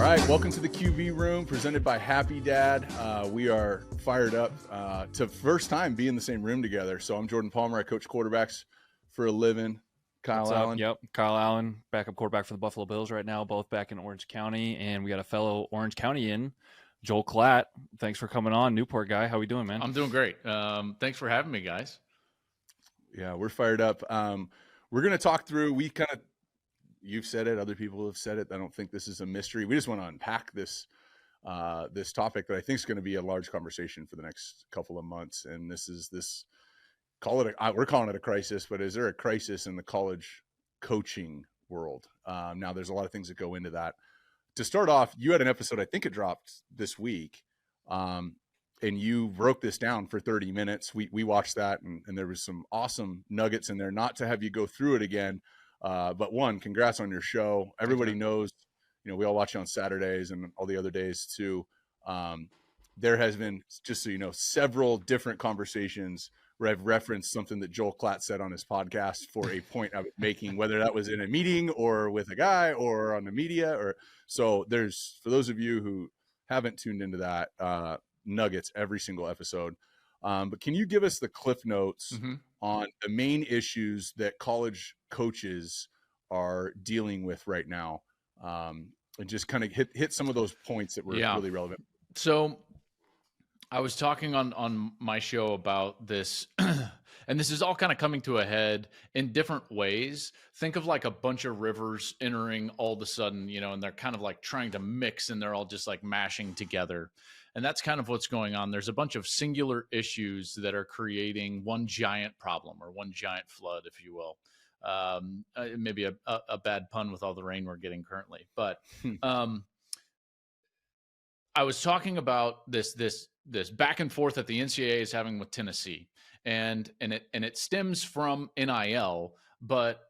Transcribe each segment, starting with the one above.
right, welcome to the QB Room, presented by Happy Dad. We are fired up to first time be in the same room together. So I'm Jordan Palmer. I coach quarterbacks for a living. Kyle Allen. Yep, Kyle Allen, backup quarterback for the Buffalo Bills right now, both back in Orange County. And we got a fellow Orange County in, Joel Klatt. Thanks for coming on, Newport guy. How we doing, man? I'm doing great. Thanks for having me, guys. Yeah, we're fired up. We're going to talk through, you've said it, other people have said it. I don't think this is a mystery. We just want to unpack this topic that I think is going to be a large conversation for the next couple of months. And we're calling it a crisis, but is there a crisis in the college coaching world? Now, there's a lot of things that go into that. To start off, you had an episode, I think it dropped this week, and you broke this down for 30 minutes. We watched that, and there was some awesome nuggets in there. Not to have you go through it again, but one, congrats on your show. Everybody knows, we all watch you on Saturdays and all the other days too. There has been, just so you know, several different conversations where I've referenced something that Joel Klatt said on his podcast for a point I was making, whether that was in a meeting or with a guy or on the media. So there's, for those of you who haven't tuned into that, nuggets every single episode. But can you give us the cliff notes on the main issues that college coaches are dealing with right now? And just kind of hit some of those points that were really relevant. So I was talking on my show about this, and this is all kind of coming to a head in different ways. Think of like a bunch of rivers entering all of a sudden, and they're kind of like trying to mix, and they're all just like mashing together. And that's kind of what's going on. There's a bunch of singular issues that are creating one giant problem or one giant flood, if you will. Maybe a bad pun with all the rain we're getting currently. But I was talking about this back and forth that the NCAA is having with Tennessee, and it stems from NIL, but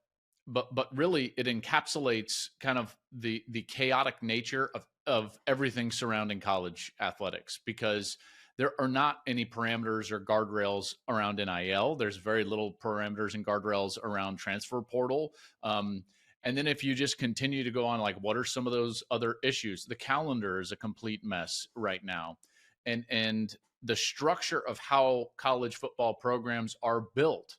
really it encapsulates kind of the chaotic nature of everything surrounding college athletics, because there are not any parameters or guardrails around NIL. There's very little parameters and guardrails around transfer portal. And then if you just continue to go on, like, what are some of those other issues? The calendar is a complete mess right now. And the structure of how college football programs are built,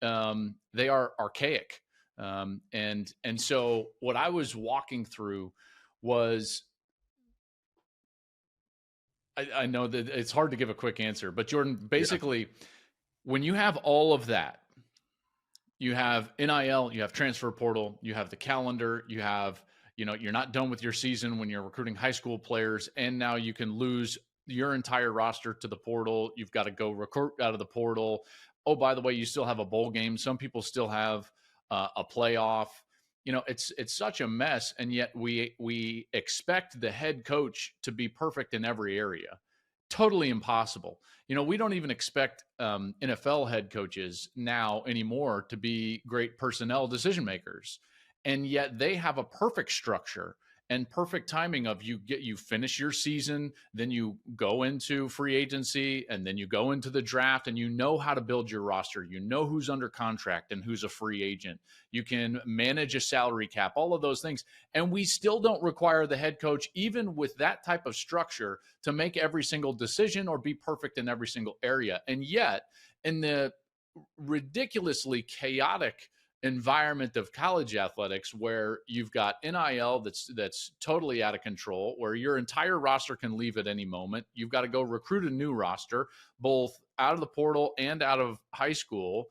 they are archaic. And so what I was walking through was, I know that it's hard to give a quick answer, but Jordan, basically, when you have all of that, you have NIL, you have transfer portal, you have the calendar, you have, you're not done with your season when you're recruiting high school players, and now you can lose your entire roster to the portal. You've got to go recruit out of the portal. Oh, by the way, you still have a bowl game. Some people still have a playoff. It's such a mess, and yet we expect the head coach to be perfect in every area. Totally impossible. We don't even expect NFL head coaches now anymore to be great personnel decision makers, and yet they have a perfect structure and perfect timing of you finish your season, then you go into free agency, and then you go into the draft, and you know how to build your roster. You know who's under contract and who's a free agent. You can manage a salary cap, all of those things. And we still don't require the head coach, even with that type of structure, to make every single decision or be perfect in every single area. And yet, in the ridiculously chaotic environment of college athletics, where you've got NIL that's totally out of control, where your entire roster can leave at any moment. You've got to go recruit a new roster, both out of the portal and out of high school,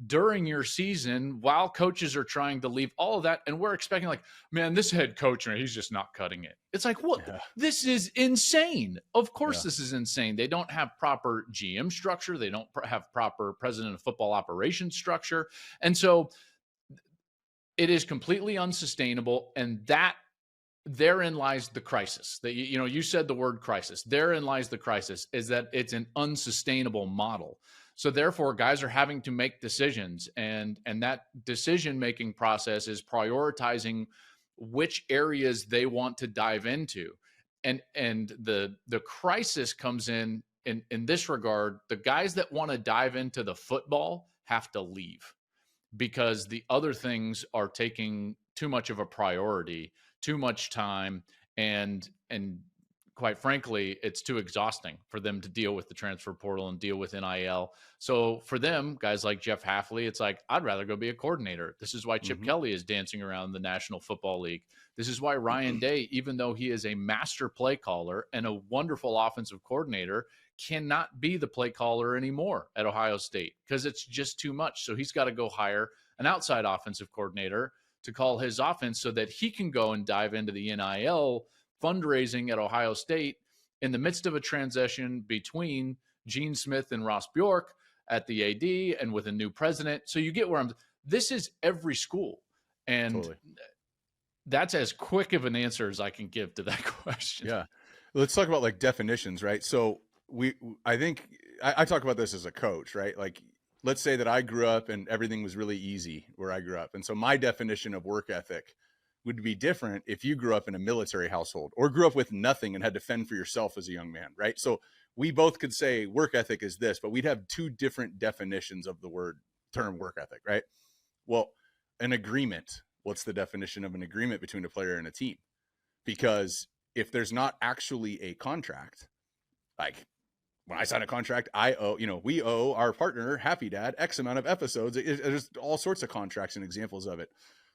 during your season, while coaches are trying to leave, all of that. And we're expecting, like, man, this head coach, man, he's just not cutting it. It's like, what? Yeah. This is insane. Of course, This is insane. They don't have proper GM structure. They don't have proper president of football operations structure. And so it is completely unsustainable. And therein lies the crisis. That, you said the word crisis. Therein lies the crisis, is that it's an unsustainable model. So therefore, guys are having to make decisions, and that decision-making process is prioritizing which areas they want to dive into. And the crisis comes in this regard. The guys that want to dive into the football have to leave, because the other things are taking too much of a priority, too much time, and quite frankly, it's too exhausting for them to deal with the transfer portal and deal with NIL. So for them, guys like Jeff Hafley, it's like, I'd rather go be a coordinator. This is why Chip Kelly is dancing around the National Football League. This is why Ryan Day, even though he is a master play caller and a wonderful offensive coordinator, cannot be the play caller anymore at Ohio State because it's just too much. So he's got to go hire an outside offensive coordinator to call his offense so that he can go and dive into the NIL fundraising at Ohio State in the midst of a transition between Gene Smith and Ross Bjork at the AD and with a new president. So you get where this is every school. And totally. That's as quick of an answer as I can give to that question. Yeah. Let's talk about like definitions, right? So I think I talk about this as a coach, right? Like, let's say that I grew up and everything was really easy where I grew up. And so my definition of work ethic would be different if you grew up in a military household or grew up with nothing and had to fend for yourself as a young man, right? So we both could say work ethic is this, but we'd have two different definitions of the term work ethic, right? Well, an agreement, what's the definition of an agreement between a player and a team? Because if there's not actually a contract, like when I sign a contract, we owe our partner, Happy Dad, X amount of episodes. There's all sorts of contracts and examples of it.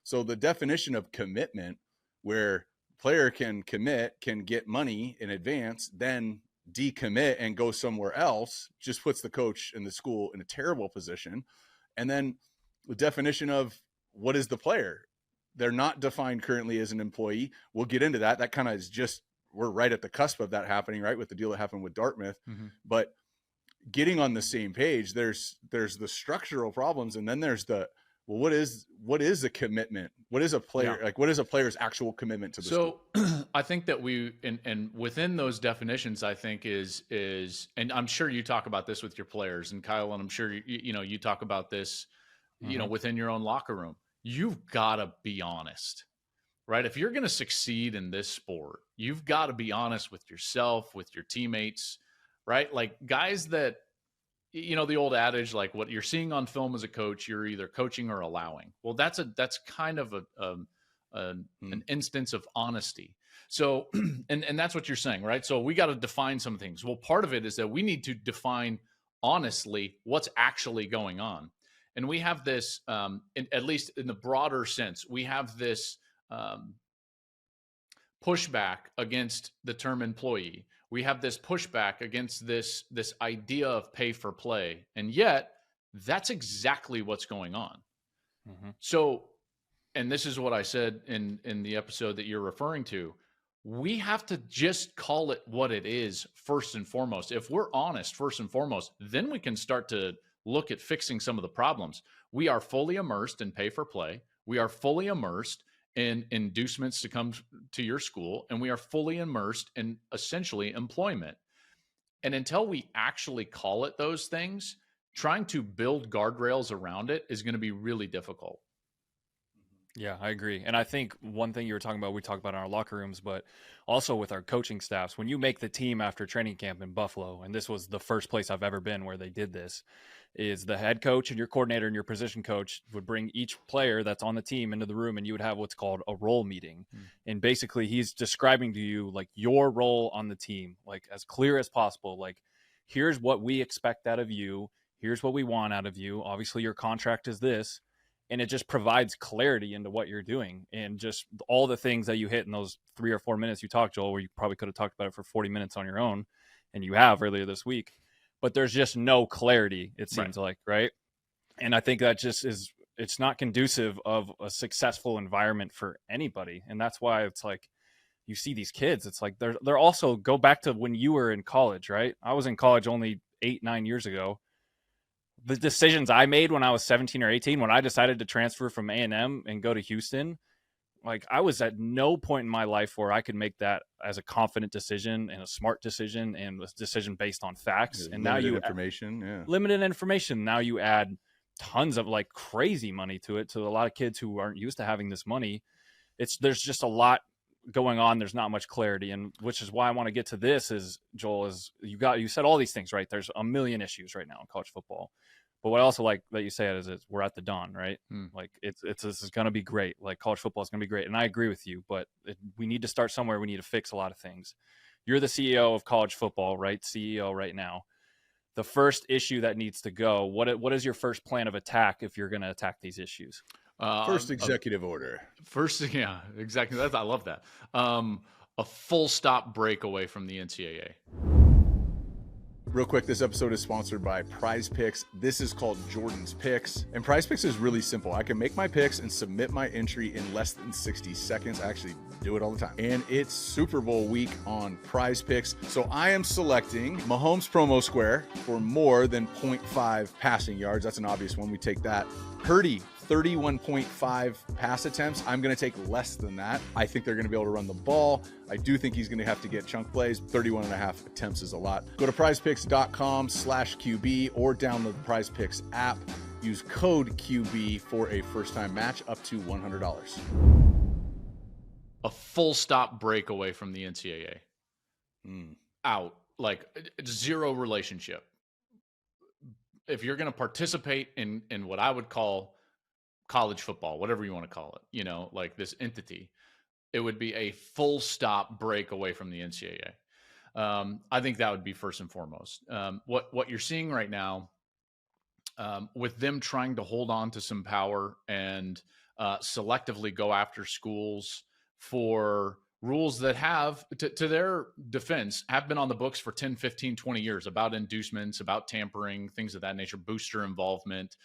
So the definition of commitment, where player can commit, can get money in advance, then decommit and go somewhere else, just puts the coach and the school in a terrible position. And then the definition of what is the player? They're not defined currently as an employee. We'll get into that. That kind of is just, we're right at the cusp of that happening, right? With the deal that happened with Dartmouth. Mm-hmm. But getting on the same page, there's the structural problems. And then there's well, what is a commitment? What is a player like? What is a player's actual commitment to the school? I think that and within those definitions, I think is, and I'm sure you talk about this with your players, and Kyle, and I'm sure you talk about this, within your own locker room. You've got to be honest, right? If you're going to succeed in this sport, you've got to be honest with yourself, with your teammates, right? Like guys that. The old adage, like what you're seeing on film as a coach, you're either coaching or allowing. Well, that's kind of an instance of honesty. So, and that's what you're saying, right? So we got to define some things. Well, part of it is that we need to define honestly what's actually going on. And we have this, at least in the broader sense, we have this pushback against the term employee. We have this pushback against this idea of pay for play. And yet that's exactly what's going on. Mm-hmm. So, and this is what I said in the episode that you're referring to. We have to just call it what it is first and foremost. If we're honest first and foremost, then we can start to look at fixing some of the problems. We are fully immersed in pay for play. We are fully immersed in inducements to come to your school, and we are fully immersed in essentially employment. And until we actually call it those things, trying to build guardrails around it is going to be really difficult. Yeah, I agree. And I think one thing you were talking about, we talk about in our locker rooms, but also with our coaching staffs, when you make the team after training camp in Buffalo, and this was the first place I've ever been where they did this, is the head coach and your coordinator and your position coach would bring each player that's on the team into the room, and you would have what's called a role meeting. And basically he's describing to you like your role on the team, like as clear as possible. Like, here's what we expect out of you. Here's what we want out of you. Obviously your contract is this. And it just provides clarity into what you're doing, and just all the things that you hit in those 3 or 4 minutes you talked, Joel, where you probably could have talked about it for 40 minutes on your own, and you have earlier this week. But there's just no clarity, it seems like, right? And I think that just it's not conducive of a successful environment for anybody. And that's why it's like you see these kids, it's like they're also, go back to when you were in college, right? I was in college only 8-9 years ago. The decisions I made when I was 17 or 18, when I decided to transfer from A&M and go to Houston, like I was at no point in my life where I could make that as a confident decision and a smart decision and a decision based on facts. And now you limited information. Now you add tons of like crazy money to it, to a lot of kids who aren't used to having this money. There's just a lot going on. There's not much clarity. And which is why I want to get to this is, Joel, is you said all these things, right? There's a million issues right now in college football. But what I also like that you say it is we're at the dawn, right? Hmm. Like this is going to be great. Like college football is going to be great. And I agree with you, but we need to start somewhere. We need to fix a lot of things. You're the CEO of college football, right? CEO right now. The first issue that needs to go, what is your first plan of attack if you're going to attack these issues? First executive order. First, yeah, exactly. I love that. A full stop break away from the NCAA. Real quick, this episode is sponsored by Prize Picks. This is called Jordan's Picks. And Prize Picks is really simple. I can make my picks and submit my entry in less than 60 seconds. I actually do it all the time. And it's Super Bowl week on Prize Picks. So I am selecting Mahomes promo square for more than 0.5 passing yards. That's an obvious one. We take that. Purdy, 31.5 pass attempts. I'm going to take less than that. I think they're going to be able to run the ball. I do think he's going to have to get chunk plays. 31.5 attempts is a lot. Go to prizepicks.com/QB or download the Prize Picks app. Use code QB for a first-time match up to $100. A full stop break away from the NCAA. Out. Like zero relationship. If you're going to participate in what I would call college football, whatever you want to call it, like this entity, it would be a full stop break away from the NCAA. I think that would be first and foremost. What you're seeing right now, with them trying to hold on to some power and selectively go after schools for rules that have, to their defense, have been on the books for 10, 15, 20 years about inducements, about tampering, things of that nature, booster involvement.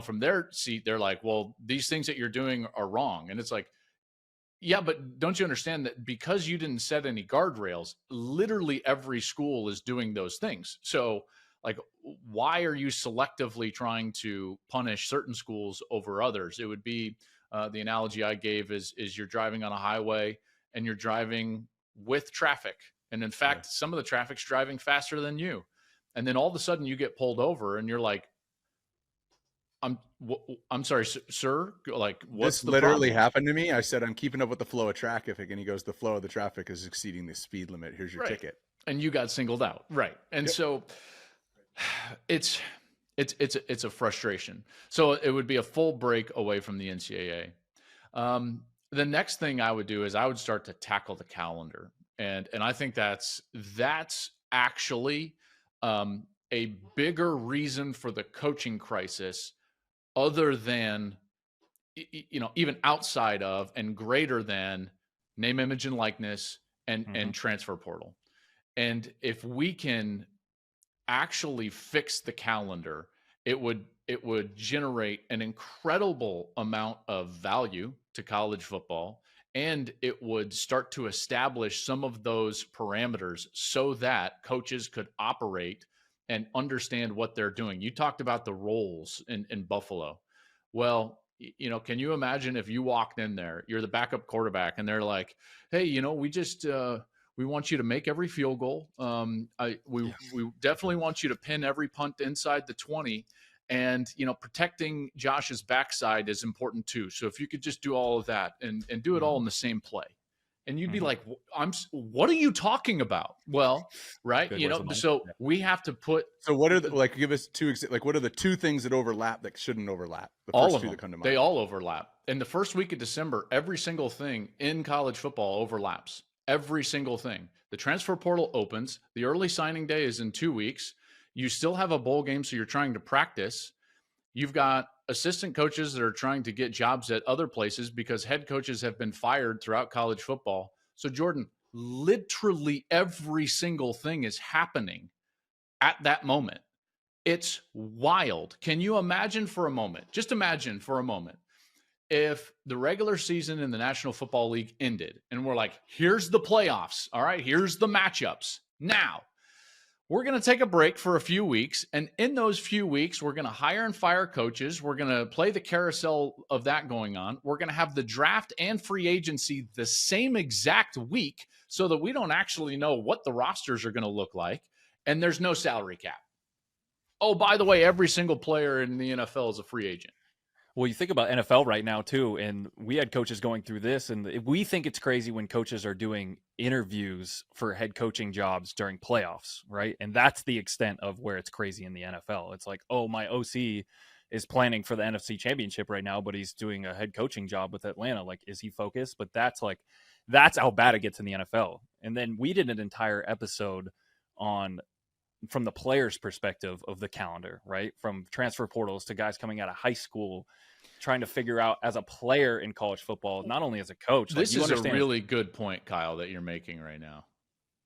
From their seat, they're like, well, these things that you're doing are wrong. And it's like, yeah, but don't you understand that because you didn't set any guardrails, literally every school is doing those things. So like, why are you selectively trying to punish certain schools over others? It would be the analogy I gave is you're driving on a highway and you're driving with traffic. And in fact, some of the traffic's driving faster than you. And then all of a sudden you get pulled over and you're like, I'm sorry, sir. Like, what's this literally happened to me. I said, I'm keeping up with the flow of traffic. And he goes, the flow of the traffic is exceeding the speed limit. Here's your ticket. And you got singled out. Right. And so it's a frustration. So it would be a full break away from the NCAA. The next thing I would do is I would start to tackle the calendar. And I think that's actually a bigger reason for the coaching crisis, other than, even outside of and greater than name, image, and likeness and transfer portal. And if we can actually fix the calendar, it would generate an incredible amount of value to college football, and it would start to establish some of those parameters so that coaches could operate and understand what they're doing. You talked about the roles in Buffalo. Well, can you imagine if you walked in there, you're the backup quarterback, and they're like, hey, we want you to make every field goal. We definitely want you to pin every punt inside the 20. And, protecting Josh's backside is important too. So if you could just do all of that and do it all in the same play. And you'd be like, what are you talking about? Well, right. So we have to put. So what are give us two, what are the two things that overlap that shouldn't overlap? The all first of two them. that come to mind. They all overlap. In the first week of December, every single thing in college football overlaps. Every single thing. The transfer portal opens. The early signing day is in 2 weeks. You still have a bowl game, so you're trying to practice. You've got assistant coaches that are trying to get jobs at other places because head coaches have been fired throughout college football. So, Jordan, literally every single thing is happening at that moment. It's wild. Can you imagine for a moment? Just imagine for a moment if the regular season in the National Football League ended and we're like, here's the playoffs. All right, here's the matchups. Now, we're going to take a break for a few weeks. And in those few weeks, we're going to hire and fire coaches. We're going to play the carousel of that going on. We're going to have the draft and free agency the same exact week so that we don't actually know what the rosters are going to look like. And there's no salary cap. Oh, by the way, every single player in the NFL is a free agent. Well, you think about NFL right now too, and we had coaches going through this, and we think it's crazy when coaches are doing interviews for head coaching jobs during playoffs, right? And that's the extent of where it's crazy in the NFL. It's like, oh, my OC is planning for the NFC Championship right now, but he's doing a head coaching job with Atlanta. Like, is he focused? But that's how bad it gets in the NFL. And then we did an entire episode on from the player's perspective of the calendar, right? From transfer portals to guys coming out of high school, trying to figure out as a player in college football, not only as a coach. This is a really good point, Kyle, that you're making right now.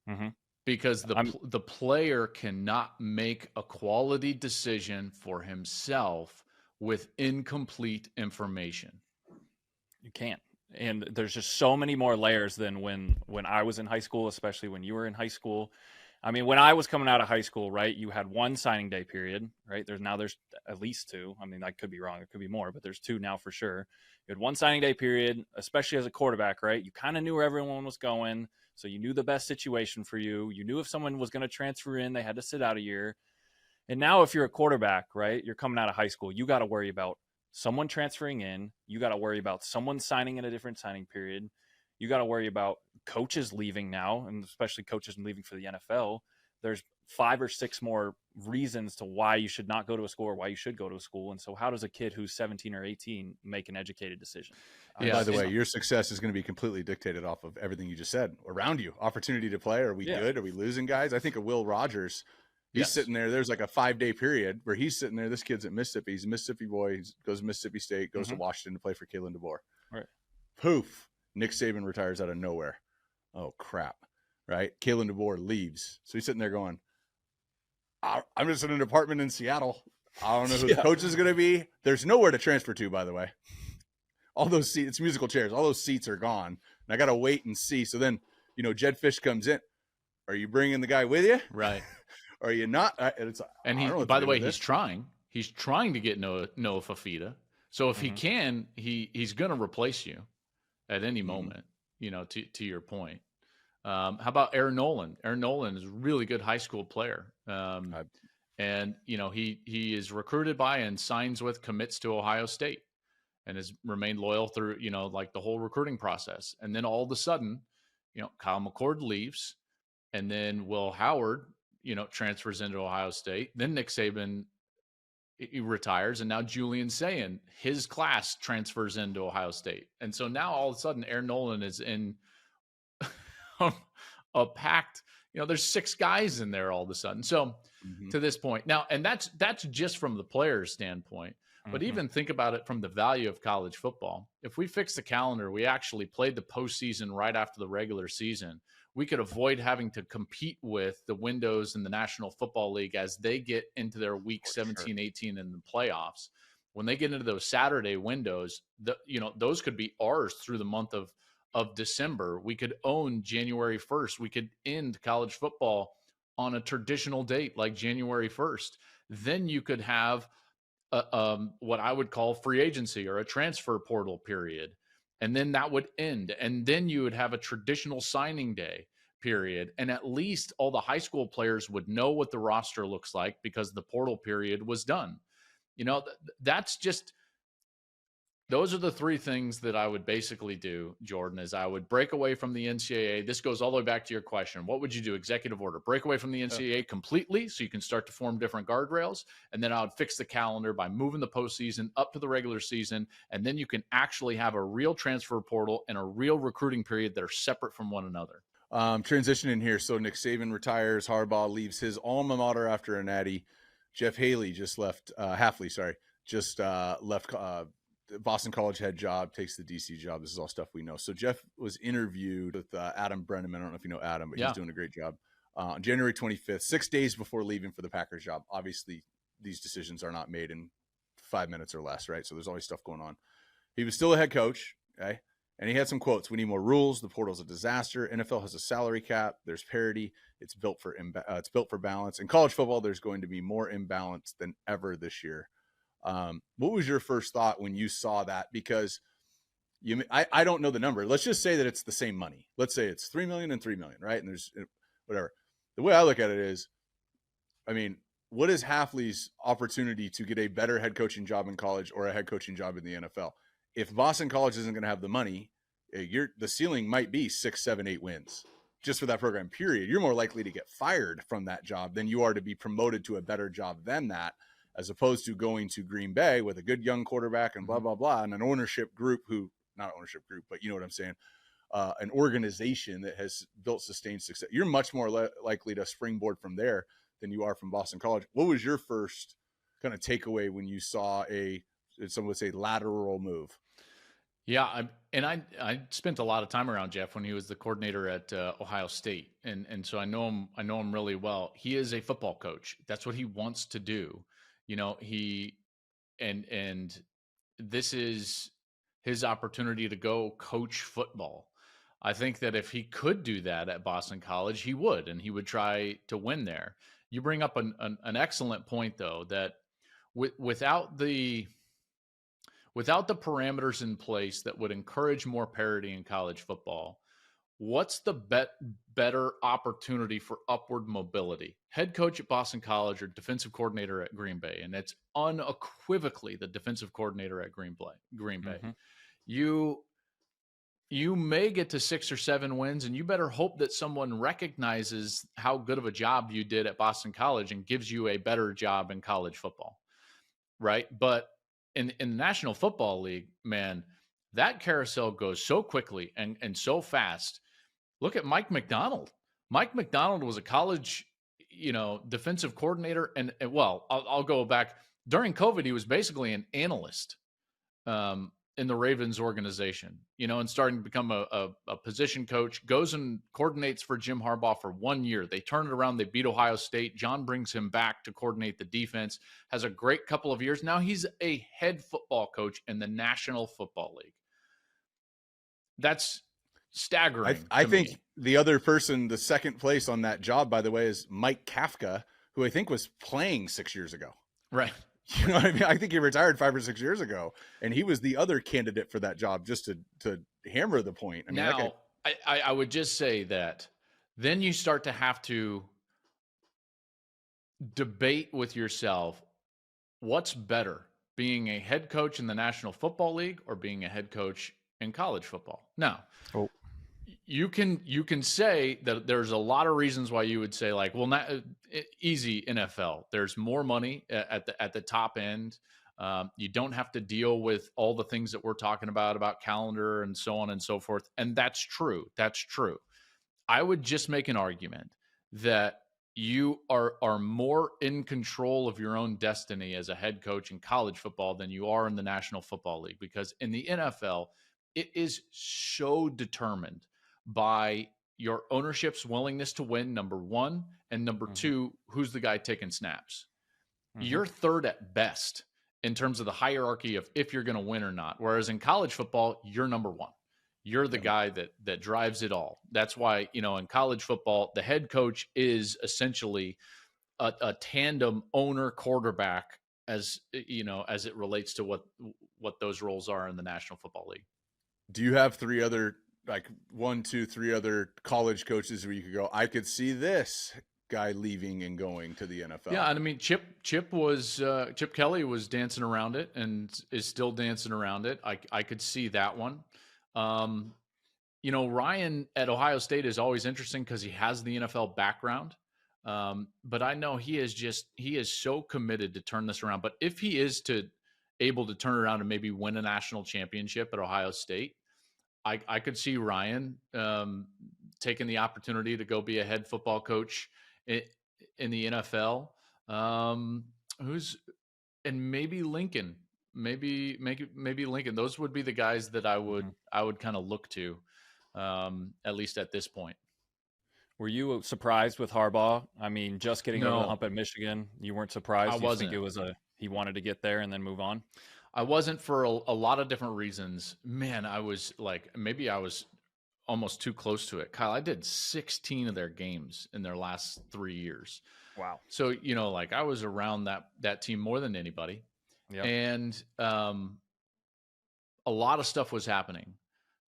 Mm-hmm. Because the player cannot make a quality decision for himself with incomplete information. You can't. And there's just so many more layers than when I was in high school, especially when you were in high school. I mean, when I was coming out of high school, right, you had one signing day period, right? There's at least two. I mean, I could be wrong. It could be more, but there's two now for sure. You had one signing day period, especially as a quarterback, right? You kind of knew where everyone was going. So you knew the best situation for you. You knew if someone was going to transfer in, they had to sit out a year. And now if you're a quarterback, right, you're coming out of high school, you got to worry about someone transferring in. You got to worry about someone signing in a different signing period. You got to worry about coaches leaving now, and especially coaches leaving for the NFL. There's 5 or 6 more reasons to why you should not go to a school or why you should go to a school. And so how does a kid who's 17 or 18 make an educated decision? By the way, your success is going to be completely dictated off of everything you just said around you. Opportunity to play. Are we good? Are we losing guys? I think of Will Rogers. He's sitting there. There's like a 5-day period where he's sitting there. This kid's at Mississippi. He's a Mississippi boy. He goes to Mississippi State, goes to Washington to play for Kalen DeBoer. Right. Poof. Nick Saban retires out of nowhere. Oh, crap. Right? Kalen DeBoer leaves. So he's sitting there going, I'm just in an apartment in Seattle. I don't know who the coach is going to be. There's nowhere to transfer to, by the way. All those seats, it's musical chairs. All those seats are gone. And I got to wait and see. So then, Jed Fish comes in. Are you bringing the guy with you? Right. Are you not? And he, by the way, he's trying. He's trying to get Noah Fafita. So if he can, he's going to replace you at any moment, to your point. How about Aaron Nolan? Aaron Nolan is a really good high school player. And, he is recruited by and signs with, commits to Ohio State and has remained loyal through, like the whole recruiting process. And then all of a sudden, Kyle McCord leaves, and then Will Howard, transfers into Ohio State. Then Nick Saban he retires, and now Julian Sayin, his class transfers into Ohio State. And so now all of a sudden Aaron Nolan is in a packed, there's 6 guys in there all of a sudden. So to this point now, and that's just from the player's standpoint, but even think about it from the value of college football. If we fix the calendar, we actually played the postseason right after the regular season, we could avoid having to compete with the windows in the National Football League as they get into their week 17, 18 in the playoffs. When they get into those Saturday windows, those could be ours through the month of December. We could own January 1st. We could end college football on a traditional date like January 1st. Then you could have what I would call free agency or a transfer portal period. And then that would end. And then you would have a traditional signing day period. And at least all the high school players would know what the roster looks like because the portal period was done. That's just, those are the 3 things that I would basically do, Jordan, is I would break away from the NCAA. This goes all the way back to your question. What would you do? Executive order, break away from the NCAA completely so you can start to form different guardrails. And then I would fix the calendar by moving the postseason up to the regular season. And then you can actually have a real transfer portal and a real recruiting period that are separate from one another. Transitioning here. So Nick Saban retires. Harbaugh leaves his alma mater after a natty. Jeff Haley just left, Hafley left Boston College head job, takes the DC job. This is all stuff we know. So Jeff was interviewed with Adam Brenneman. I don't know if you know Adam, but he's doing a great job. On January 25th, 6 days before leaving for the Packers job. Obviously, these decisions are not made in 5 minutes or less, right? So there's always stuff going on. He was still a head coach, okay? And he had some quotes. We need more rules. The portal's a disaster. NFL has a salary cap. There's parity. It's built for balance. In college football, there's going to be more imbalance than ever this year. What was your first thought when you saw that? Because I don't know the number. Let's just say that it's the same money. Let's say it's 3 million and 3 million, right? And there's whatever. The way I look at it is, I mean, what is Hafley's opportunity to get a better head coaching job in college or a head coaching job in the NFL? If Boston College isn't going to have the money, the ceiling might be 6, 7, 8 wins just for that program, period. You're more likely to get fired from that job than you are to be promoted to a better job than that, as opposed to going to Green Bay with a good young quarterback and blah, blah, blah, and an ownership group not ownership group, but you know what I'm saying, an organization that has built sustained success. You're much more likely to springboard from there than you are from Boston College. What was your first kind of takeaway when you saw some would say lateral move? Yeah, I spent a lot of time around Jeff when he was the coordinator at Ohio State, and so I know him really well. He is a football coach. That's what he wants to do. You know, and this is his opportunity to go coach football. I think that if he could do that at Boston College, he would, and he would try to win there. You bring up an excellent point, though, that without the parameters in place that would encourage more parity in college football, what's the better opportunity for upward mobility? Head coach at Boston College or defensive coordinator at Green Bay? And it's unequivocally the defensive coordinator at Green Bay. You may get to 6 or 7 wins, and you better hope that someone recognizes how good of a job you did at Boston College and gives you a better job in college football, right? But in the National Football League, man, that carousel goes so quickly and so fast. Look at Mike Macdonald. Mike Macdonald was a college, defensive coordinator, and well, I'll go back. During COVID, he was basically an analyst in the Ravens organization, and starting to become a position coach, goes and coordinates for Jim Harbaugh for 1 year. They turn it around. They beat Ohio State. John brings him back to coordinate the defense, has a great couple of years. Now he's a head football coach in the National Football League. That's staggering. I think the other person, the second place on that job, by the way, is Mike Kafka, who I think was playing 6 years ago. Right. You know what I mean? I think he retired 5 or 6 years ago, and he was the other candidate for that job, just to hammer the point. I mean, now, I would just say that then you start to have to debate with yourself, what's better, being a head coach in the National Football League or being a head coach in college football? Now, you can say that there's a lot of reasons why you would say, like, well, not easy NFL. There's more money at the top end. You don't have to deal with all the things that we're talking about calendar and so on and so forth. And that's true. That's true. I would just make an argument that you are more in control of your own destiny as a head coach in college football than you are in the National Football League, because in the NFL, it is so determined by your ownership's willingness to win, number one, and number two, who's the guy taking snaps. You're third at best in terms of the hierarchy of if you're going to win or not. Whereas in college football, you're number one. You're the guy that drives it all. That's why, in college football, the head coach is essentially a tandem owner quarterback, as it relates to what those roles are in the National Football League. Do you have 3 other, like 1, 2, 3 other college coaches where you could go, I could see this guy leaving and going to the NFL? Yeah, and I mean, Chip Kelly was dancing around it and is still dancing around it. I could see that one. Ryan at Ohio State is always interesting because he has the NFL background. But I know he is so committed to turn this around. But if he is able to turn around and maybe win a national championship at Ohio State, I could see Ryan taking the opportunity to go be a head football coach in the NFL. And maybe Lincoln, maybe Lincoln. Those would be the guys that I would kind of look to, at least at this point. Were you surprised with Harbaugh? I mean, just getting over the hump at Michigan, you weren't surprised? I wasn't. You think it was he wanted to get there and then move on? I wasn't, for a lot of different reasons. Man, I was like, maybe I was almost too close to it. Kyle, I did 16 of their games in their last 3 years. Wow. So, I was around that team more than anybody. Yep. And a lot of stuff was happening.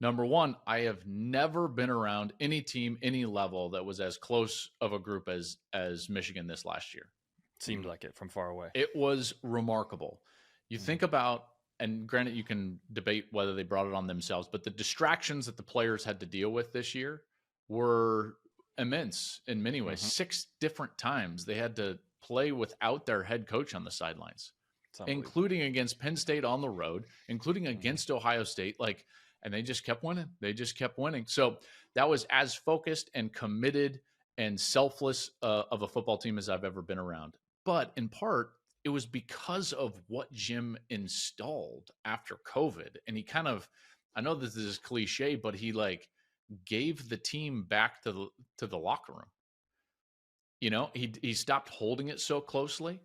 Number one, I have never been around any team, any level that was as close of a group as Michigan this last year. Seemed like it from far away. It was remarkable. You think about, and granted, you can debate whether they brought it on themselves, but the distractions that the players had to deal with this year were immense in many ways. 6 different times they had to play without their head coach on the sidelines, including against Penn State on the road, including against Ohio State. And they just kept winning. They just kept winning. So that was as focused and committed and selfless of a football team as I've ever been around. But in part, it was because of what Jim installed after COVID. And he kind of, I know this is cliche, but he gave the team back to the locker room. He stopped holding it so closely.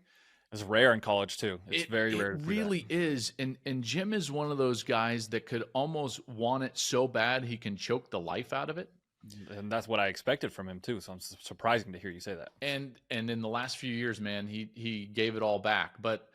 It's rare in college too. It's very rare. It really is. And Jim is one of those guys that could almost want it so bad he can choke the life out of it. And that's what I expected from him too. So I'm surprising to hear you say that. And in the last few years, man, he gave it all back. But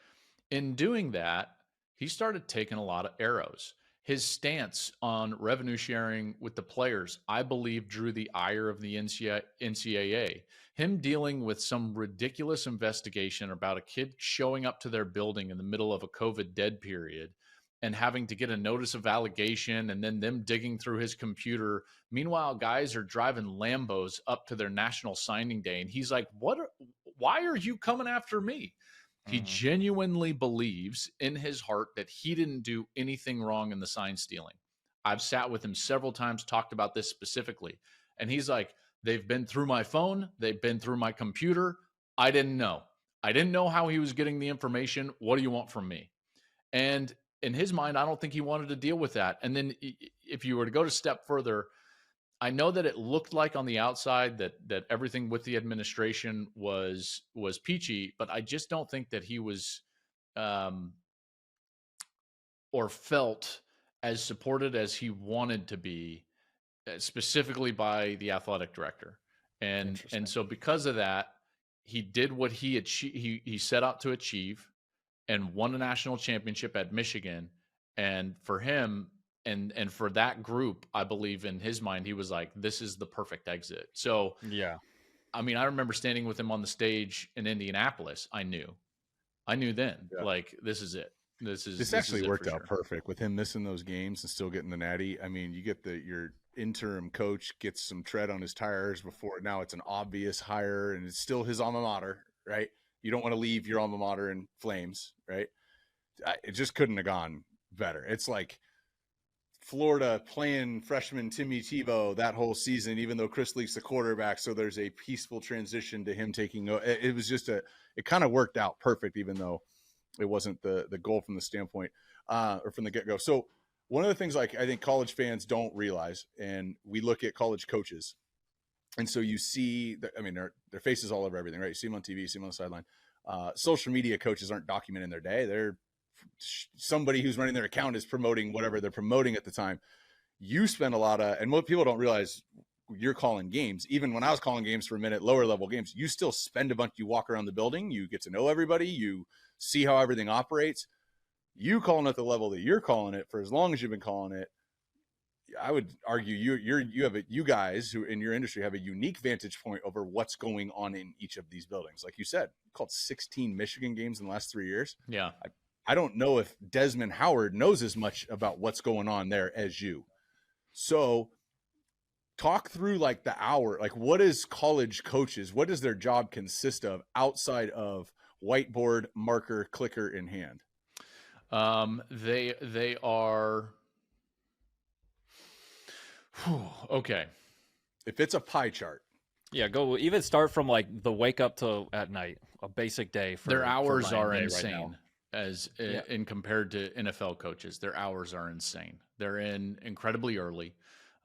in doing that, he started taking a lot of arrows. His stance on revenue sharing with the players, I believe, drew the ire of the NCAA. Him dealing with some ridiculous investigation about a kid showing up to their building in the middle of a COVID dead period and having to get a notice of allegation, and then them digging through his computer. Meanwhile, guys are driving Lambos up to their national signing day. And he's like, why are you coming after me? He genuinely believes in his heart that he didn't do anything wrong in the sign stealing. I've sat with him several times, talked about this specifically. And he's like, they've been through my phone. They've been through my computer. I didn't know. I didn't know how he was getting the information. What do you want from me? And in his mind, I don't think he wanted to deal with that. And then if you were to go a step further, I know that it looked like on the outside that everything with the administration was peachy, but I just don't think that he was or felt as supported as he wanted to be, specifically by the athletic director. And so because of that, he did what he set out to achieve and won a national championship at Michigan. And for him and for that group, I believe in his mind, he was like, this is the perfect exit. So, yeah, I mean, I remember standing with him on the stage in Indianapolis. I knew then, this is it. This actually worked out perfect with him missing those games and still getting the natty. I mean, you get your interim coach gets some tread on his tires before now it's an obvious hire and it's still his alma mater, right? You don't want to leave your alma mater in flames, right? It just couldn't have gone better. It's like Florida playing freshman Timmy Tebow that whole season, even though Chris Leak's the quarterback. So there's a peaceful transition to him taking. It was just it kind of worked out perfect, even though it wasn't the goal from the standpoint or from the get go. So one of the things I think college fans don't realize, and we look at college coaches, and so you see, their faces all over everything, right? You see them on TV, you see them on the sideline. Social media coaches aren't documenting their day. They're somebody who's running their account is promoting whatever they're promoting at the time. You spend a lot of, and what people don't realize, you're calling games. Even when I was calling games for a minute, lower level games, you still spend a bunch. You walk around the building, you get to know everybody, you see how everything operates. You calling at the level that you're calling it for as long as you've been calling it, I would argue you guys who in your industry have a unique vantage point over what's going on in each of these buildings. Like you said, you called 16 Michigan games in the last 3 years. Yeah. I don't know if Desmond Howard knows as much about what's going on there as you. So talk through the hour, what is college coaches? What does their job consist of outside of whiteboard, marker, clicker in hand? They are, okay. If it's a pie chart. Yeah, go even start from the wake up to at night, a basic day. Their hours are insane. Right now. In compared to NFL coaches, their hours are insane. They're in incredibly early.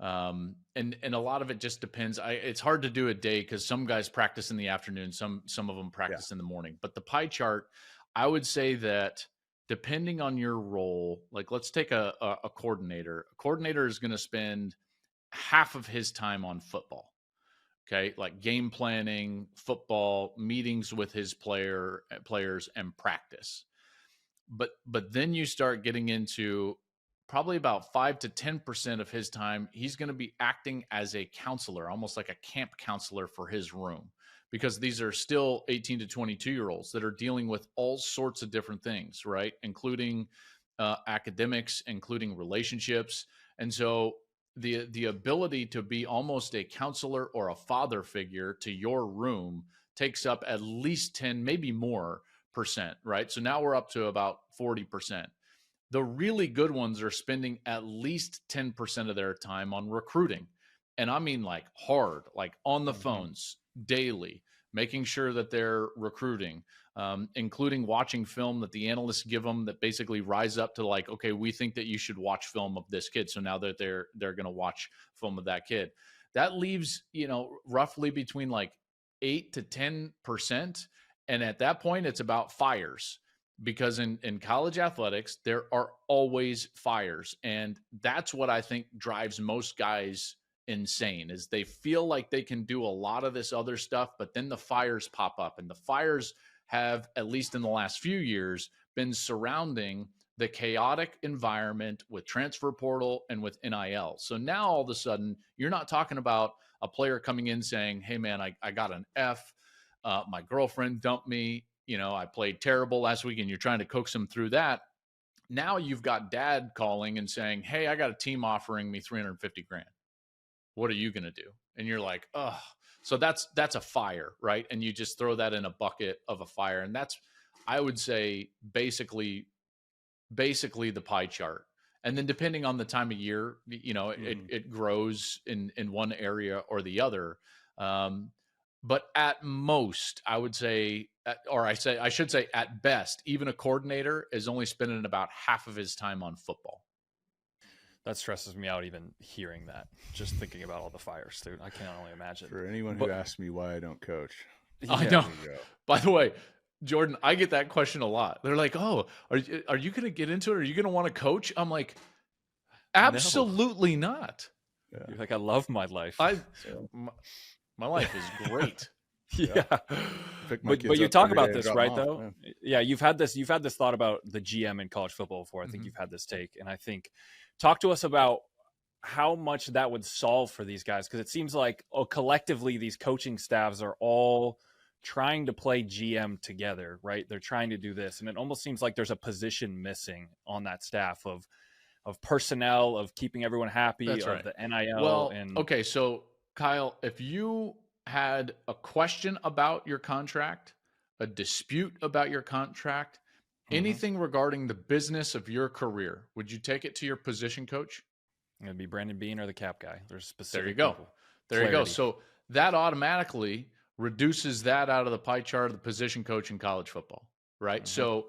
And a lot of it just depends. It's hard to do a day because some guys practice in the afternoon, some of them practice in the morning. But the pie chart, I would say that depending on your role, let's take a coordinator. A coordinator is going to spend half of his time on football. Okay, game planning, football, meetings with his players, and practice. But then you start getting into probably about 5 to 10% of his time, he's going to be acting as a counselor, almost like a camp counselor for his room, because these are still 18 to 22-year-olds that are dealing with all sorts of different things, right? Including academics, including relationships. And so the ability to be almost a counselor or a father figure to your room takes up at least 10, maybe more percent, right? So now we're up to about 40%. The really good ones are spending at least 10% of their time on recruiting. And I mean like hard, like on the phones daily, making sure that they're recruiting, including watching film that the analysts give them that basically rise up to like, okay, we think that you should watch film of this kid. So now that they're going to watch film of that kid, that leaves, roughly between like 8 to 10%. And at that point, it's about fires, because in college athletics, there are always fires. And that's what I think drives most guys insane, is they feel like they can do a lot of this other stuff, but then the fires pop up. And the fires have, at least in the last few years, been surrounding the chaotic environment with transfer portal and with NIL. So now all of a sudden, you're not talking about a player coming in saying, hey man, I got an F. My girlfriend dumped me. I played terrible last week, and you're trying to coax them through that. Now you've got dad calling and saying, hey, I got a team offering me 350 grand. What are you going to do? And you're like, oh, so that's a fire, right? And you just throw that in a bucket of a fire. And that's, I would say, basically the pie chart. And then depending on the time of year, it grows in one area or the other. But at most, I would say, I should say at best, even a coordinator is only spending about half of his time on football. That stresses me out even hearing that, just thinking about all the fires, dude. I can only imagine. For anyone who asks me why I don't coach. I know. By the way, Jordan, I get that question a lot. They're like, oh, are you going to get into it? Are you going to want to coach? I'm like, absolutely not. Yeah. You're like, I love my life. My life is great. Yeah. But you talk about this, right, though? Yeah, you've had this thought about the GM in college football before. I think you've had this take. And I think, talk to us about how much that would solve for these guys, because it seems like collectively these coaching staffs are all trying to play GM together, right? They're trying to do this. And it almost seems like there's a position missing on that staff of personnel, of keeping everyone happy, That's of right. the NIL. Well, okay, so Kyle, if you had a question about your contract, a dispute about your contract, anything regarding the business of your career, would you take it to your position coach? It'd be Brandon Bean or the cap guy. There's specific. There you go. People. There you go. So that automatically reduces that out of the pie chart of the position coach in college football, right? So,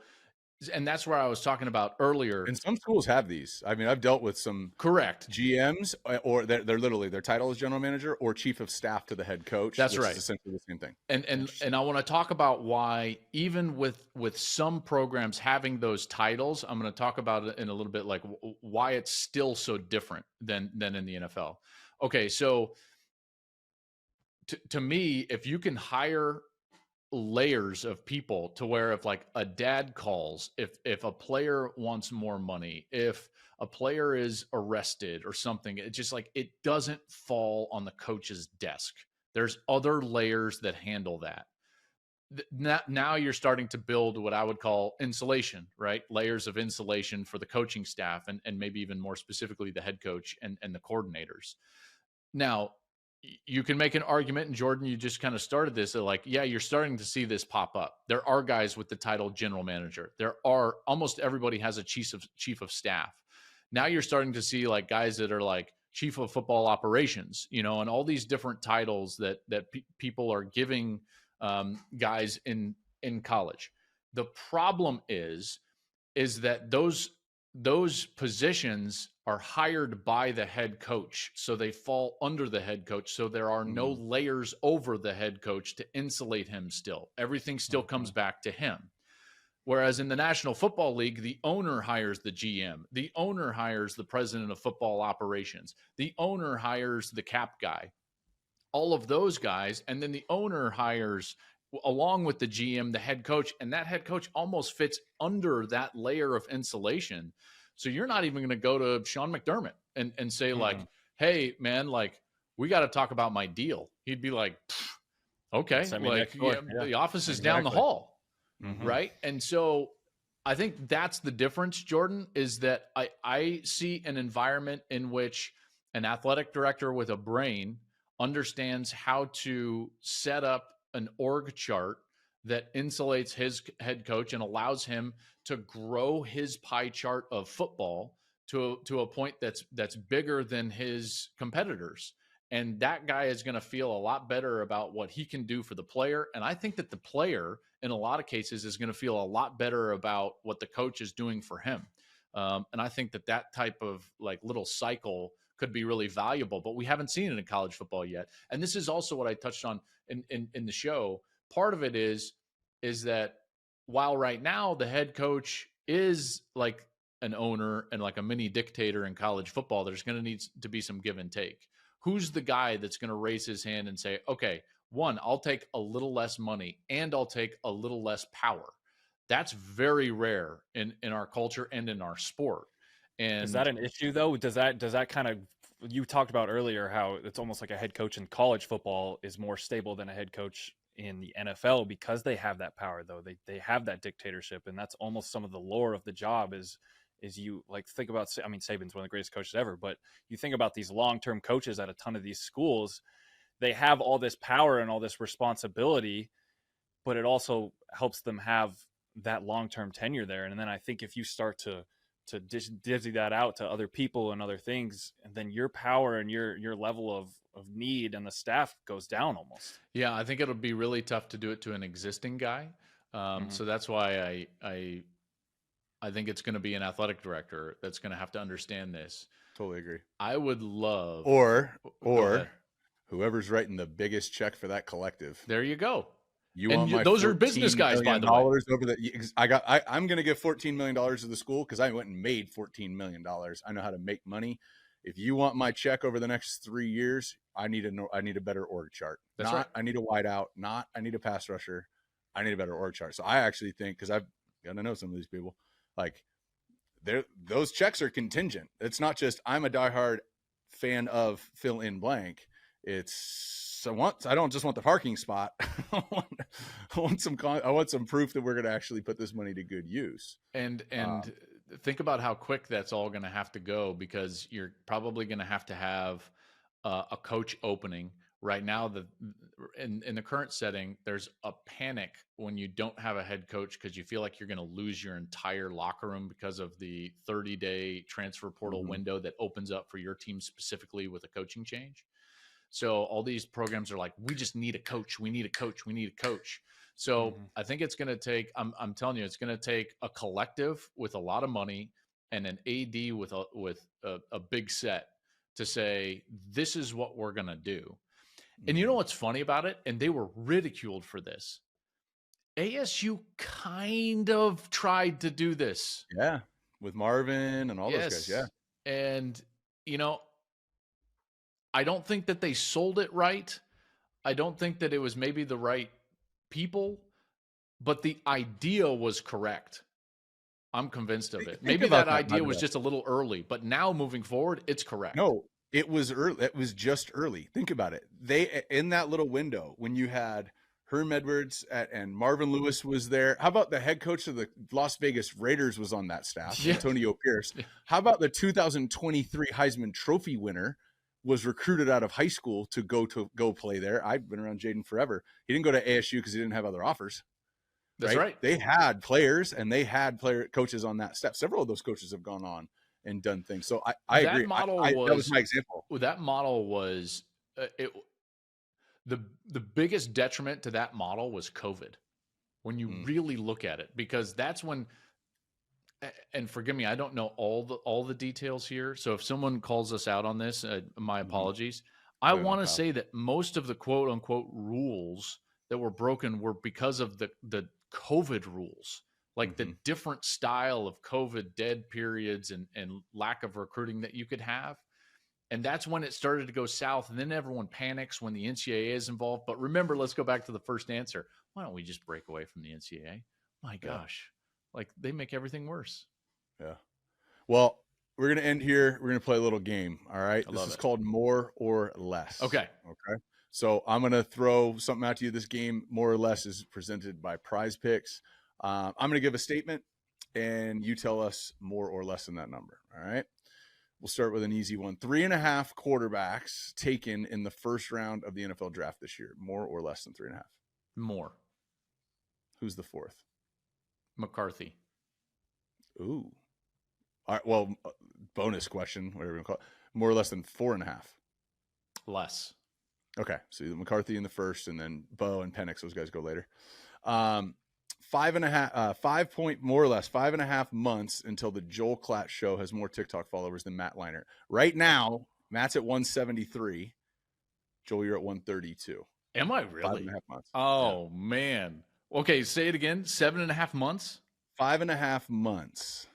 and that's where I was talking about earlier. And some schools have these. I mean, I've dealt with some GMs, or they're literally, their title is general manager or chief of staff to the head coach. That's right. Is essentially the same thing. And I want to talk about why, even with some programs having those titles, I'm going to talk about it in a little bit, like why it's still so different than in the NFL. Okay, so to me, if you can hire layers of people to where, if like a dad calls, if a player wants more money, if a player is arrested or something, it's just like, it doesn't fall on the coach's desk. There's other layers that handle that. Now you're starting to build what I would call insulation, right? Layers of insulation for the coaching staff, and maybe even more specifically the head coach and the coordinators. Now, you can make an argument, and Jordan, you just kind of started this, that like, yeah, you're starting to see this pop up. There are guys with the title general manager. There are, almost everybody has a chief of staff. Now you're starting to see like guys that are like chief of football operations, and all these different titles that people are giving guys in college. The problem is that those positions are hired by the head coach. So they fall under the head coach. So there are no layers over the head coach to insulate him still. Everything still comes back to him. Whereas in the National Football League, the owner hires the GM. The owner hires the president of football operations. The owner hires the cap guy. All of those guys. And then the owner hires, along with the GM, the head coach. And that head coach almost fits under that layer of insulation. So you're not even going to go to Sean McDermott and say like, hey man, like, we got to talk about my deal. He'd be like, Okay. Send me Like, next door. yeah, Yeah, the office is down the hall. Mhm. Right. And so I think that's the difference, Jordan, is that I see an environment in which an athletic director with a brain understands how to set up an org chart that insulates his head coach and allows him to grow his pie chart of football to a point that's bigger than his competitors. And that guy is going to feel a lot better about what he can do for the player. And I think that the player, in a lot of cases, is going to feel a lot better about what the coach is doing for him. And I think that that type of like little cycle could be really valuable, but we haven't seen it in college football yet. And this is also what I touched on in the show. Part of it is that while right now the head coach is like an owner and like a mini dictator in college football, there's going to need to be some give and take. Who's the guy that's going to raise his hand and say, okay, one, I'll take a little less money and I'll take a little less power. That's very rare in our culture and in our sport. And is that an issue though? Does that kind of, you talked about earlier how it's almost like a head coach in college football is more stable than a head coach in the NFL because they have that power though. They have that dictatorship, and that's almost some of the lore of the job is you like think about, I mean, Saban's one of the greatest coaches ever, but you think about these long-term coaches at a ton of these schools, they have all this power and all this responsibility, but it also helps them have that long-term tenure there. And then I think if you start to divvy that out to other people and other things, and then your power and your level of need and the staff goes down almost. Yeah, I think it'll be really tough to do it to an existing guy. So that's why I think it's going to be an athletic director that's going to have to understand this. Totally agree. I would love or whoever's writing the biggest check for that collective. There you go. Those are business guys, by the way. Over I'm going to give $14 million to the school because I went and made $14 million. I know how to make money. If you want my check over the next 3 years, I need a better org chart. That's right. I need a wideout. Not I need a pass rusher. I need a better org chart. So I actually think, because I've got to know some of these people, like those checks are contingent. It's not just I'm a diehard fan of fill in blank. I don't just want the parking spot. I want some proof that we're going to actually put this money to good use. And think about how quick that's all going to have to go, because you're probably going to have a coach opening right now. In the current setting, there's a panic when you don't have a head coach because you feel like you're going to lose your entire locker room because of the 30-day transfer portal window that opens up for your team specifically with a coaching change. So all these programs are like, we just need a coach. We need a coach. We need a coach. So I think it's going to take, I'm telling you, it's going to take a collective with a lot of money and an AD with a big set to say, this is what we're going to do. And you know what's funny about it? And they were ridiculed for this. ASU kind of tried to do this. Yeah. With Marvin and all those guys. Yeah. And, I don't think that they sold it right. I don't think that it was maybe the right people, but the idea was correct. I'm convinced of it. Maybe that idea was just a little early, but now moving forward, it's correct. No, it was early. It was just early. Think about it. They, in that little window, when you had Herm Edwards and Marvin Lewis was there. How about the head coach of the Las Vegas Raiders was on that staff, Antonio Pierce? How about the 2023 Heisman Trophy winner was recruited out of high school to go play there? I've been around Jaden forever. He didn't go to ASU because he didn't have other offers. That's right. They had players and they had coaches on that staff. Several of those coaches have gone on and done things. So I agree. That was my example. That model was the biggest detriment to that model was COVID. When you really look at it, because that's when, and forgive me, I don't know all the details here. So if someone calls us out on this, my apologies. I want to say that most of the quote unquote rules that were broken were because of the COVID rules, like the different style of COVID dead periods and lack of recruiting that you could have. And that's when it started to go south. And then everyone panics when the NCAA is involved. But remember, let's go back to the first answer. Why don't we just break away from the NCAA? My gosh. Like, they make everything worse. Yeah. Well, we're going to end here. We're going to play a little game. All right. This is called More or Less. Okay. So I'm going to throw something out to you. This game, more or less, is presented by Prize Picks. I'm going to give a statement, and you tell us more or less than that number. All right. We'll start with an easy one. 3.5 quarterbacks taken in the first round of the NFL draft this year. More or less than 3.5? More. Who's the fourth? McCarthy. Ooh. All right. Well, bonus question, whatever you call it. More or less than 4.5? Less. Okay. So McCarthy in the first, and then Bo and Penix, those guys go later. 5.5, more or less 5.5 months until the Joel Klatt show has more TikTok followers than Matt Leinart. Right now, Matt's at 173. Joel, you're at 132. Am I really? 5.5 months. Oh, man. Okay, say it again. 7.5 months? 5.5 months.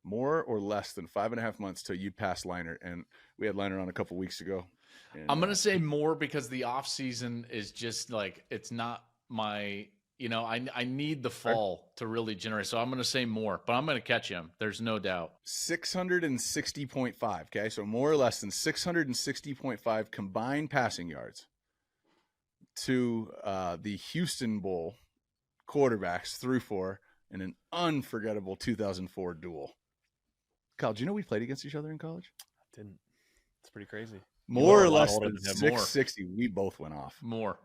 More or less than 5.5 months till you pass Leinart. And we had Leinart on a couple weeks ago. And, I'm going to say more because the off season is just like, it's not my, I need the fall to really generate. So I'm going to say more, but I'm going to catch him. There's no doubt. 660.5. Okay. So more or less than 660.5 combined passing yards to the Houston Bowl quarterbacks through for in an unforgettable 2004 duel. Kyle, do you know we played against each other in college? I didn't. It's pretty crazy. More or less than 660. We both went off. More.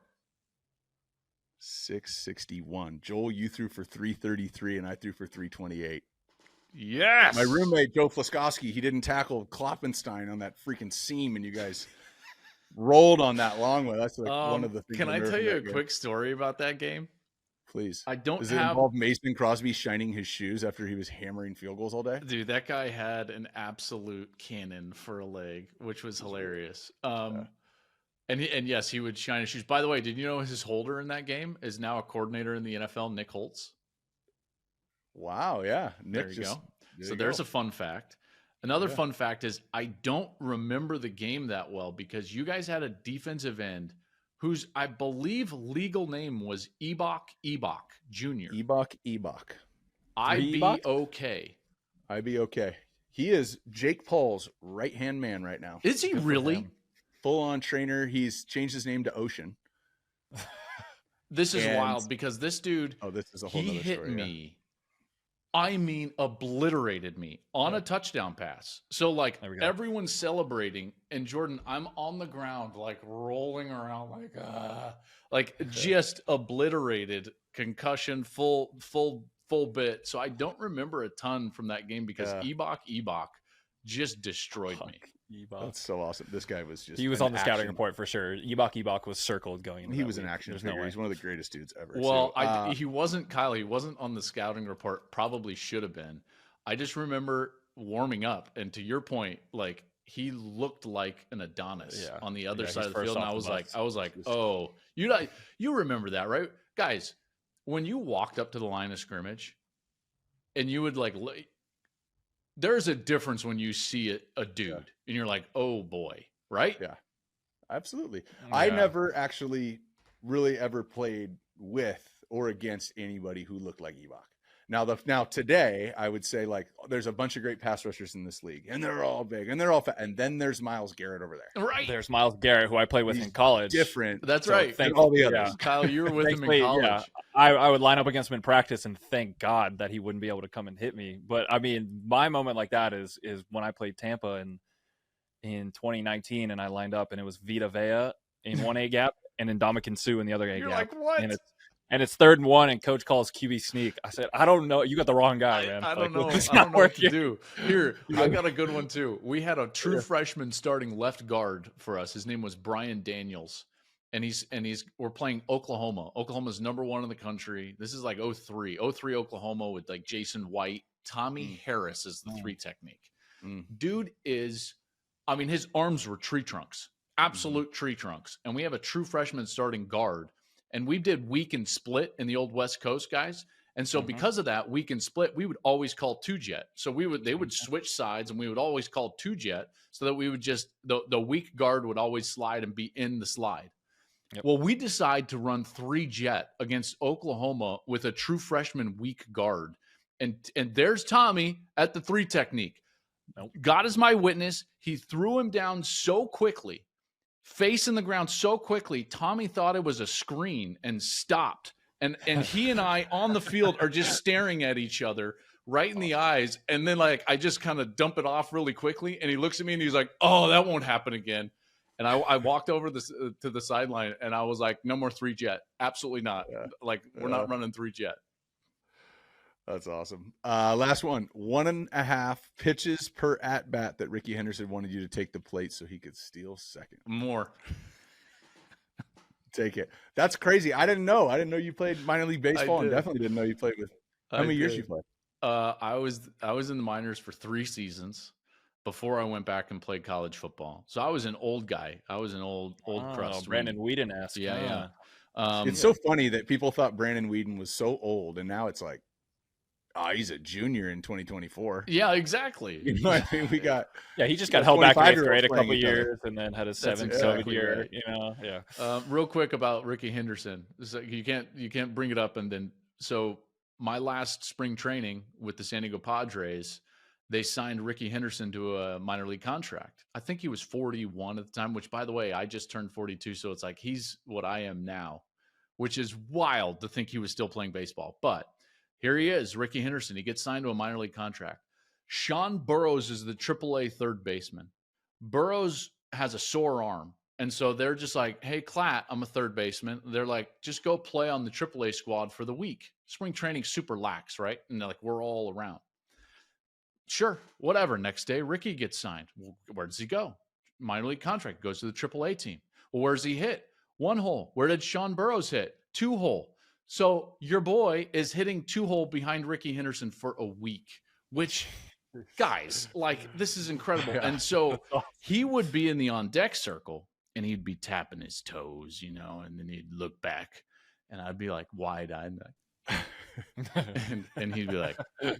661. Joel, you threw for 333, and I threw for 328. Yes. My roommate, Joe Flaskowski, he didn't tackle Kloppenstein on that freaking seam, and you guys rolled on that long way. That's like one of the things. Can I tell you a quick story about that game? Please. Does it involve Mason Crosby shining his shoes after he was hammering field goals all day? Dude, that guy had an absolute cannon for a leg, which was hilarious. And yes, he would shine his shoes. By the way, did you know his holder in that game is now a coordinator in the NFL, Nick Holtz? Wow, yeah. There you go. So there's a fun fact. Another fun fact is I don't remember the game that well because you guys had a defensive end whose I believe legal name was Ebok Jr. Ebok. IBOK. IBOK. He is Jake Paul's right-hand man right now. Is he really? Full-on trainer. He's changed his name to Ocean. This is wild because this dude, this is a whole he other hit story, me. I mean, obliterated me on a touchdown pass. So, like, everyone's celebrating, and Jordan, I'm on the ground, like, rolling around, like, just obliterated, concussion, full bit. So, I don't remember a ton from that game because Ebok just destroyed me. That's so awesome. This guy was just. He was on the scouting report for sure. Ebok was circled going. He was an action figure. He's one of the greatest dudes ever. Well, he wasn't, Kyle. He wasn't on the scouting report. Probably should have been. I just remember warming up, and to your point, like he looked like an Adonis on the other side of the field. And I was like, oh, you remember that, right, guys? When you walked up to the line of scrimmage, and you would like. There's a difference when you see a dude and you're like, oh boy, right? Yeah, absolutely. Yeah. I never actually really ever played with or against anybody who looked like Ebok. Now today, I would say like there's a bunch of great pass rushers in this league, and they're all big, and they're all fat. And then there's Myles Garrett over there. Right. There's Myles Garrett, who I played with in college. Different. That's right. Thank all the others. Yeah. Kyle, you were with him in college. Yeah. I would line up against him in practice and thank God that he wouldn't be able to come and hit me. But I mean, my moment like that is when I played Tampa in 2019, and I lined up, and it was Vita Vea in one A gap, and then Ndamukong Suh in the other A gap. You're like, what? And it's 3rd and 1, and coach calls QB sneak. I said, I don't know. You got the wrong guy, man. I don't know. I don't know what to do. Here, I got a good one too. We had a true freshman starting left guard for us. His name was Brian Daniels. And we're playing Oklahoma. Oklahoma's #1 in the country. This is like 03 Oklahoma with like Jason White. Tommy Harris is the 3 technique. Dude is, I mean, his arms were tree trunks, absolute tree trunks. And we have a true freshman starting guard. And we did weak and split in the old West Coast, guys. And so because of that weak and split, we would always call 2-jet. So they would switch sides, and we would always call 2-jet so that we would just the weak guard would always slide and be in the slide. Yep. Well, we decide to run 3-jet against Oklahoma with a true freshman weak guard. And there's Tommy at the 3 technique. God is my witness. He threw him down so quickly. face in the ground so quickly. Tommy thought it was a screen and stopped. And he and I on the field are just staring at each other right in the eyes. And then like I just kind of dump it off really quickly. And he looks at me and he's like, "Oh, that won't happen again." And I walked over this to the sideline and I was like, "No more 3-jet. Absolutely not. Yeah. Like we're not running 3-jet." That's awesome. Last one. 1.5 pitches per at bat that Ricky Henderson wanted you to take the plate so he could steal second. More. Take it. That's crazy. I didn't know. I didn't know you played minor league baseball, and definitely didn't know you played with. How many years you played? I was in the minors for 3 seasons before I went back and played college football. So I was an old guy. I was an old crust. Brandon Whedon-esque. Yeah. It's so funny that people thought Brandon Whedon was so old, and now it's like, oh, he's a junior in 2024. Yeah, exactly. You know what I mean? He just got held back in 8th grade a couple playing each other. years and then had his 7th exactly year. right. You know, yeah. Real quick about Ricky Henderson. So you can't bring it up and then. So my last spring training with the San Diego Padres, they signed Ricky Henderson to a minor league contract. I think he was 41 at the time, which by the way, I just turned 42. So it's like he's what I am now, which is wild to think he was still playing baseball. But here he is, Ricky Henderson. He gets signed to a minor league contract. Sean Burroughs is the AAA third baseman. Burroughs has a sore arm. And so they're just like, "Hey, Klatt, I'm a third baseman." They're like, "Just go play on the AAA squad for the week." Spring training super lax, right? And they're like, "We're all around." Sure, whatever. Next day, Ricky gets signed. Well, where does he go? Minor league contract, goes to the AAA team. Well, where's he hit? 1 hole. Where did Sean Burroughs hit? 2 hole. So your boy is hitting 2 hole behind Ricky Henderson for a week, which, guys, like, this is incredible. Yeah. And so he would be in the on deck circle and he'd be tapping his toes, you know, and then he'd look back and I'd be like wide-eyed and he'd be like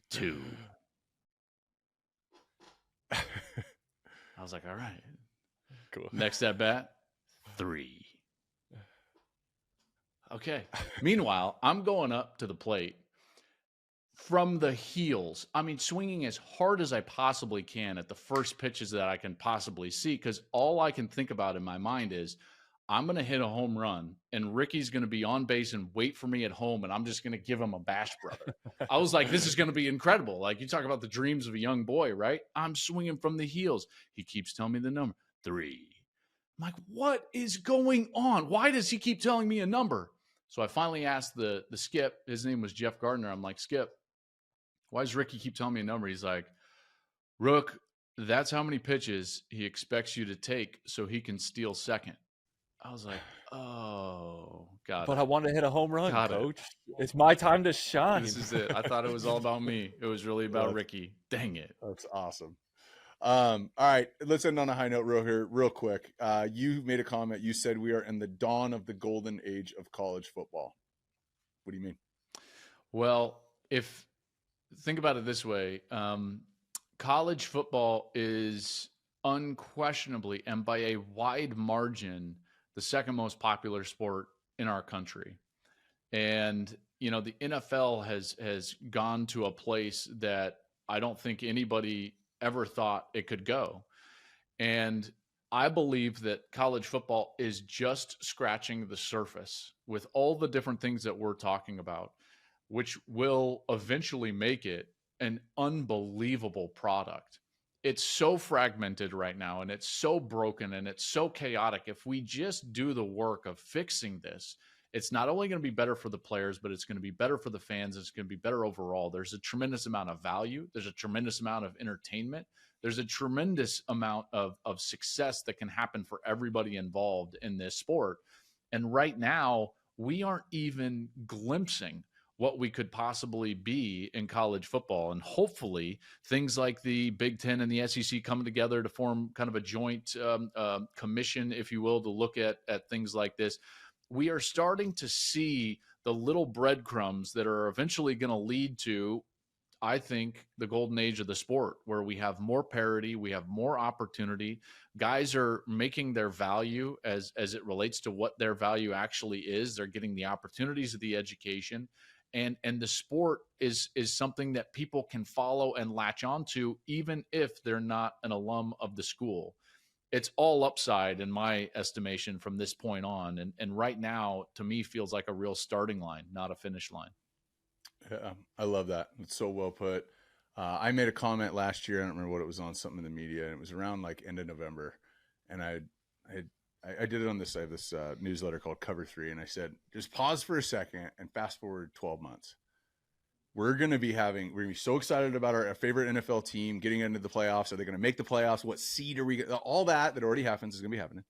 2. I was like, all right, Cool. next at bat, 3. Okay. Meanwhile, I'm going up to the plate from the heels. I mean, swinging as hard as I possibly can at the first pitches that I can possibly see, because all I can think about in my mind is I'm going to hit a home run and Ricky's going to be on base and wait for me at home, and I'm just going to give him a bash brother. I was like, this is going to be incredible. Like, you talk about the dreams of a young boy, right? I'm swinging from the heels. He keeps telling me the number, 3. I'm like, what is going on? Why does he keep telling me a number? So I finally asked the skip. His name was Jeff Gardner. I'm like, "Skip, why does Ricky keep telling me a number?" He's like, "Rook, that's how many pitches he expects you to take so he can steal second." I was like, "Oh, got But it." I want to hit a home run, Got it. Coach. It's my time to shine. This is it. I thought it was all about me. It was really about Ricky. Dang it. That's awesome. All right, let's end on a high note real quick. You made a comment. You said we are in the dawn of the golden age of college football. What do you mean? Well, think about it this way, college football is unquestionably and by a wide margin the second most popular sport in our country. And, you know, the NFL has gone to a place that I don't think anybody ever thought it could go. And I believe that college football is just scratching the surface with all the different things that we're talking about, which will eventually make it an unbelievable product. It's so fragmented right now and it's so broken and it's so chaotic. If we just do the work of fixing this, it's not only going to be better for the players, but it's going to be better for the fans. It's going to be better overall. There's a tremendous amount of value. There's a tremendous amount of entertainment. There's a tremendous amount of success that can happen for everybody involved in this sport. And right now, we aren't even glimpsing what we could possibly be in college football. And hopefully things like the Big Ten and the SEC coming together to form kind of a joint commission, if you will, to look at things like this. We are starting to see the little breadcrumbs that are eventually going to lead to, I think, the golden age of the sport, where we have more parity, we have more opportunity. Guys are making their value as it relates to what their value actually is. They're getting the opportunities of the education. And the sport is something that people can follow and latch onto, even if they're not an alum of the school. it's all upside in my estimation from this point on. And right now, to me, feels like a real starting line, not a finish line. Yeah, I love that. It's so well put. I made a comment last year. I don't remember what it was on, something in the media, and it was around like end of November. And I did it on this. I have this newsletter called Cover 3, and I said, just pause for a second and fast forward 12 months. We're going to be so excited about our favorite NFL team getting into the playoffs. Are they going to make the playoffs? What seed are we? All that already happens is going to be happening.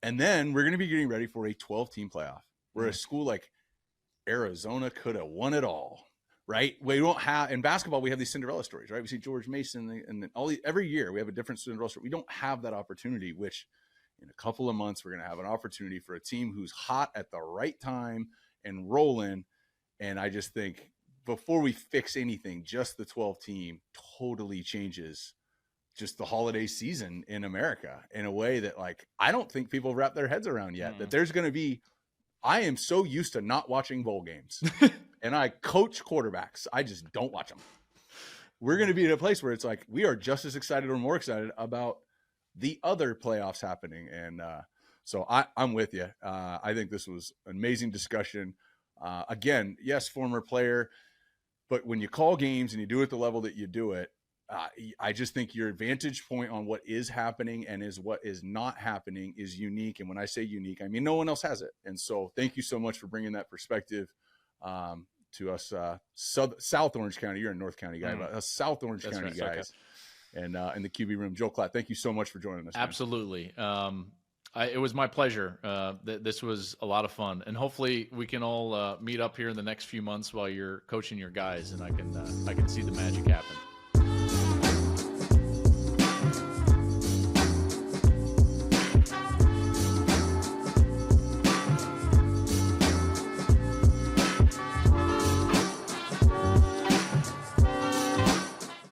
And then we're going to be getting ready for a 12-team playoff, where a school like Arizona could have won it all, right? We don't have, in basketball, we have these Cinderella stories, right? We see George Mason and every year we have a different Cinderella story. We don't have that opportunity, which in a couple of months, we're going to have an opportunity for a team who's hot at the right time and rolling. And I just think before we fix anything, just the 12 team totally changes just the holiday season in America in a way that, like, I don't think people wrap their heads around yet, that there's going to be, I am so used to not watching bowl games and I coach quarterbacks. I just don't watch them. We're going to be in a place where it's like, we are just as excited or more excited about the other playoffs happening. And so I'm with you. I think this was an amazing discussion. Again, yes, former player, but when you call games and you do it the level that you do it, I just think your vantage point on what is happening and is what is not happening is unique. And when I say unique, I mean no one else has it. And so thank you so much for bringing that perspective to us South Orange County. You're a North County guy, but us South Orange County guys. Okay. And in the QB room. Joel Klatt, thank you so much for joining us. Absolutely. It was my pleasure. This was a lot of fun, and hopefully we can all meet up here in the next few months while you're coaching your guys, and I can see the magic happen.